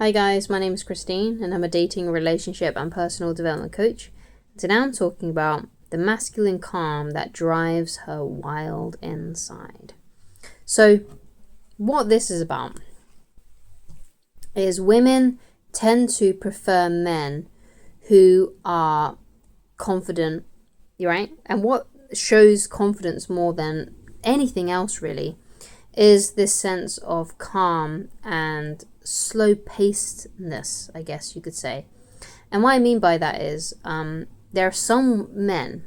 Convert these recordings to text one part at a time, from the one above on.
Hi guys, my name is Christine and I'm a dating, relationship and personal development coach. Today I'm talking about the masculine calm that drives her wild inside. So what this is about is women tend to prefer men who are confident, right? And what shows confidence more than anything else really is this sense of calm and slow pacedness, I guess you could say. And what I mean by that is there are some men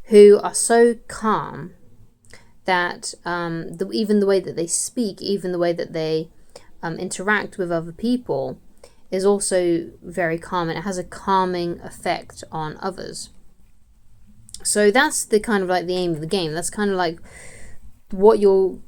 who are so calm that even the way that they speak, even the way that they interact with other people is also very calm, and it has a calming effect on others. So that's the kind of like the aim of the game. That's kind of like what you're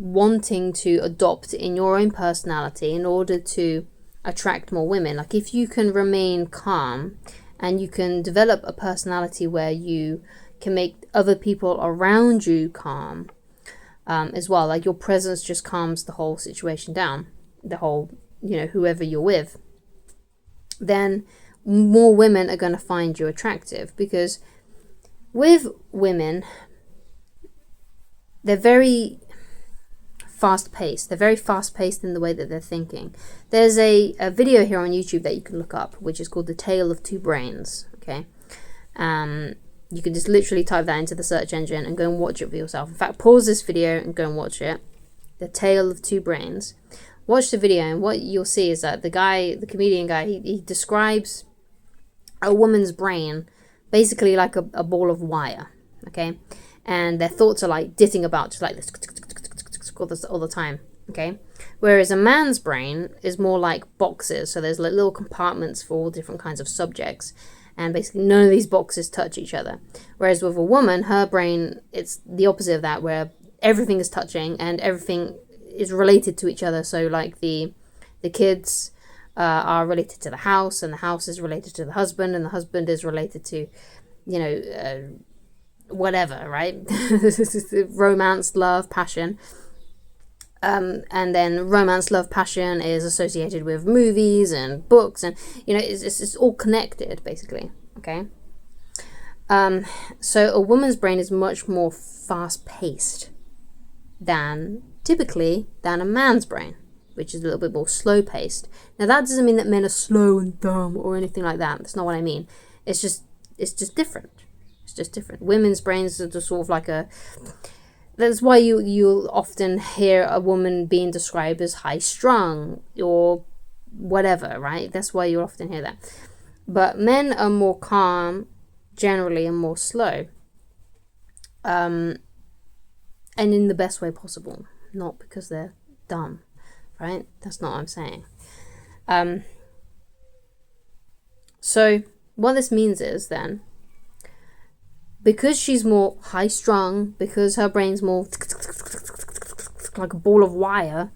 wanting to adopt in your own personality in order to attract more women. Like if you can remain calm and you can develop a personality where you can make other people around you calm as well, like your presence just calms the whole situation down, the whole, whoever you're with, then more women are going to find you attractive. Because with women, they're very fast-paced. They're very fast-paced in the way that they're thinking. There's a video here on YouTube that you can look up, which is called The Tale of Two Brains. Okay, you can just literally type that into the search engine and go and watch it for yourself. In fact, pause this video and go and watch it. The Tale of Two Brains. Watch the video, and what you'll see is that the comedian guy, he describes a woman's brain basically like a ball of wire. Okay, and their thoughts are like ditting about, just like this all the time. Okay, whereas a man's brain is more like boxes. So there's like little compartments for all different kinds of subjects, and basically none of these boxes touch each other. Whereas with a woman, her brain, it's the opposite of that, where everything is touching and everything is related to each other. So like the kids are related to the house, and the house is related to the husband, and the husband is related to whatever, right? Romance, love, passion. And then romance, love, passion is associated with movies and books, and it's all connected basically. Okay, so a woman's brain is much more fast-paced than a man's brain, which is a little bit more slow-paced. Now that doesn't mean that men are slow and dumb or anything like that. That's not what I mean. It's just different. It's just different. Women's brains are just sort of like that's why you'll often hear a woman being described as high-strung or whatever, right? That's why you often hear that. But men are more calm, generally, and more slow. And in the best way possible. Not because they're dumb, right? That's not what I'm saying. So what this means is then, because she's more high-strung, because her brain's more like a ball of wire,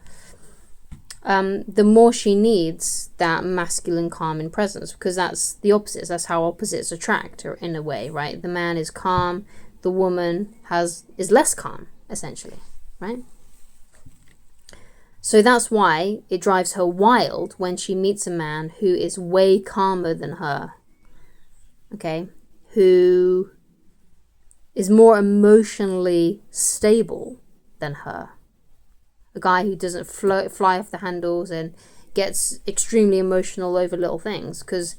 the more she needs that masculine calm and presence, because that's the opposites. That's how opposites attract, or in a way, right? The man is calm, the woman is less calm, essentially, right? So that's why it drives her wild when she meets a man who is way calmer than her, okay? Who is more emotionally stable than her. A guy who doesn't fly off the handles and gets extremely emotional over little things, because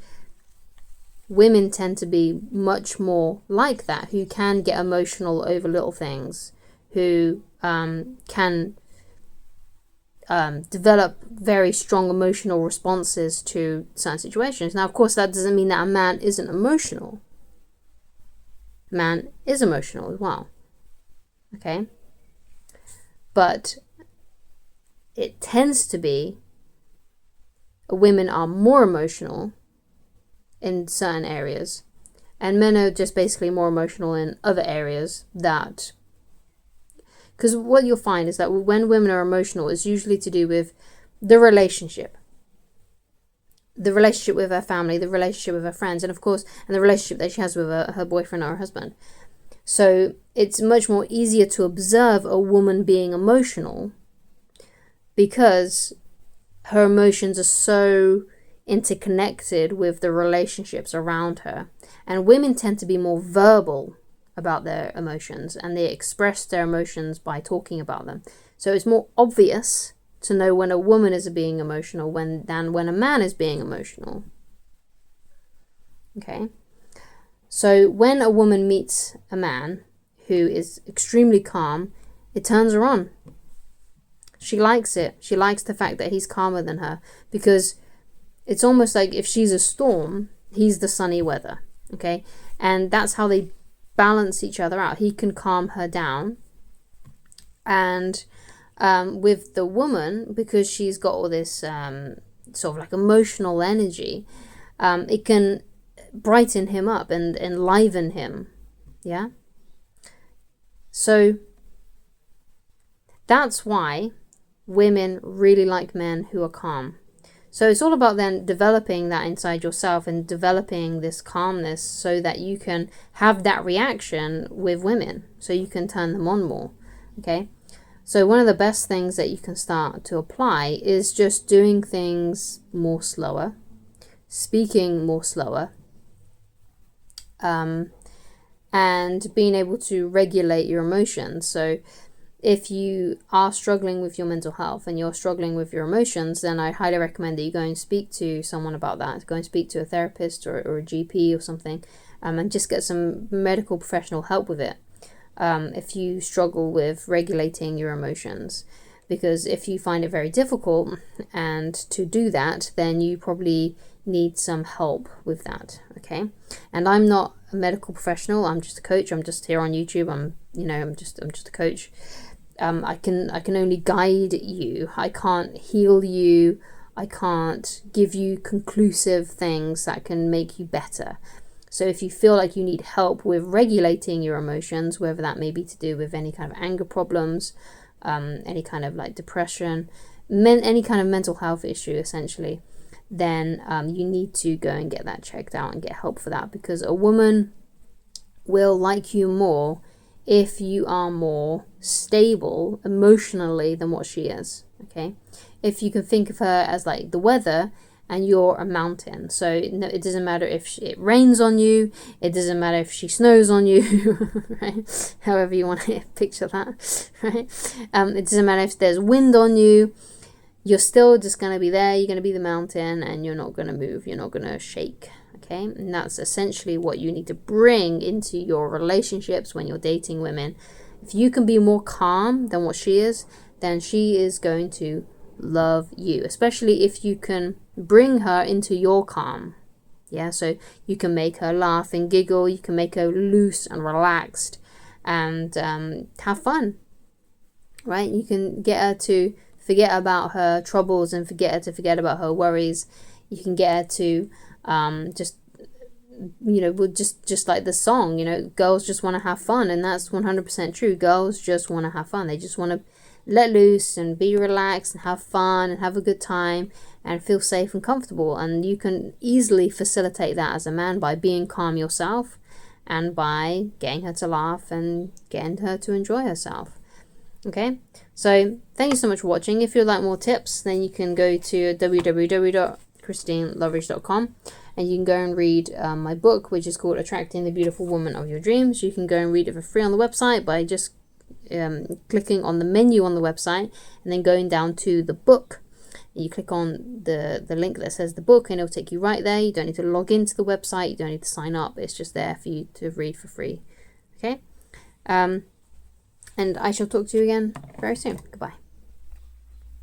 women tend to be much more like that, who can get emotional over little things, who can develop very strong emotional responses to certain situations. Now, of course, that doesn't mean that a man isn't emotional. Man is emotional as well, okay? But it tends to be women are more emotional in certain areas, and men are just basically more emotional in other areas. That, because what you'll find is that when women are emotional, it's usually to do with the relationship with her family, the relationship with her friends, and of course, and the relationship that she has with her boyfriend or her husband. So it's much more easier to observe a woman being emotional because her emotions are so interconnected with the relationships around her. And women tend to be more verbal about their emotions, and they express their emotions by talking about them. So it's more obvious to know when a woman is being emotional than when a man is being emotional. Okay? So when a woman meets a man who is extremely calm, it turns her on. She likes it. She likes the fact that he's calmer than her, because it's almost like if she's a storm, he's the sunny weather. Okay? And that's how they balance each other out. He can calm her down. And with the woman, because she's got all this sort of like emotional energy, it can brighten him up and enliven him. Yeah? So that's why women really like men who are calm. So it's all about then developing that inside yourself and developing this calmness so that you can have that reaction with women, so you can turn them on more. Okay? So one of the best things that you can start to apply is just doing things more slower, speaking more slower, and being able to regulate your emotions. So if you are struggling with your mental health and you're struggling with your emotions, then I highly recommend that you go and speak to someone about that. Go and speak to a therapist or a GP or something, and just get some medical professional help with it. If you struggle with regulating your emotions, because if you find it very difficult and to do that, then you probably need some help with that. Okay? And I'm not a medical professional. I'm just a coach. I'm just here on YouTube. I'm just a coach. I can only guide you. I can't heal you. I can't give you conclusive things that can make you better. So if you feel like you need help with regulating your emotions, whether that may be to do with any kind of anger problems, any kind of like depression, any kind of mental health issue essentially, then you need to go and get that checked out and get help for that, because a woman will like you more if you are more stable emotionally than what she is. Okay? If you can think of her as like the weather and you're a mountain. So it doesn't matter if it rains on you, it doesn't matter if she snows on you, right? However you want to picture that, right? It doesn't matter if there's wind on you, you're still just going to be there, you're going to be the mountain, and you're not going to move, you're not going to shake, okay? And that's essentially what you need to bring into your relationships when you're dating women. If you can be more calm than what she is, then she is going to love you, especially if you can bring her into your calm. Yeah, so you can make her laugh and giggle, you can make her loose and relaxed and have fun, right? You can get her to forget about her troubles and forget about her worries. You can get her to just like the song, girls just want to have fun, and that's 100% true. Girls just want to have fun. They just want to let loose and be relaxed and have fun and have a good time and feel safe and comfortable. And you can easily facilitate that as a man by being calm yourself and by getting her to laugh and getting her to enjoy herself. Okay, so thank you so much for watching. If you'd like more tips, then you can go to www.christineloveridge.com and you can go and read my book, which is called Attracting the Beautiful Woman of Your Dreams. You can go and read it for free on the website by just clicking on the menu on the website and then going down to the book. You click on the link that says the book and it'll take you right there. You don't need to log into the website, you don't need to sign up. It's just there for you to read for free. Okay, and I shall talk to you again very soon. Goodbye.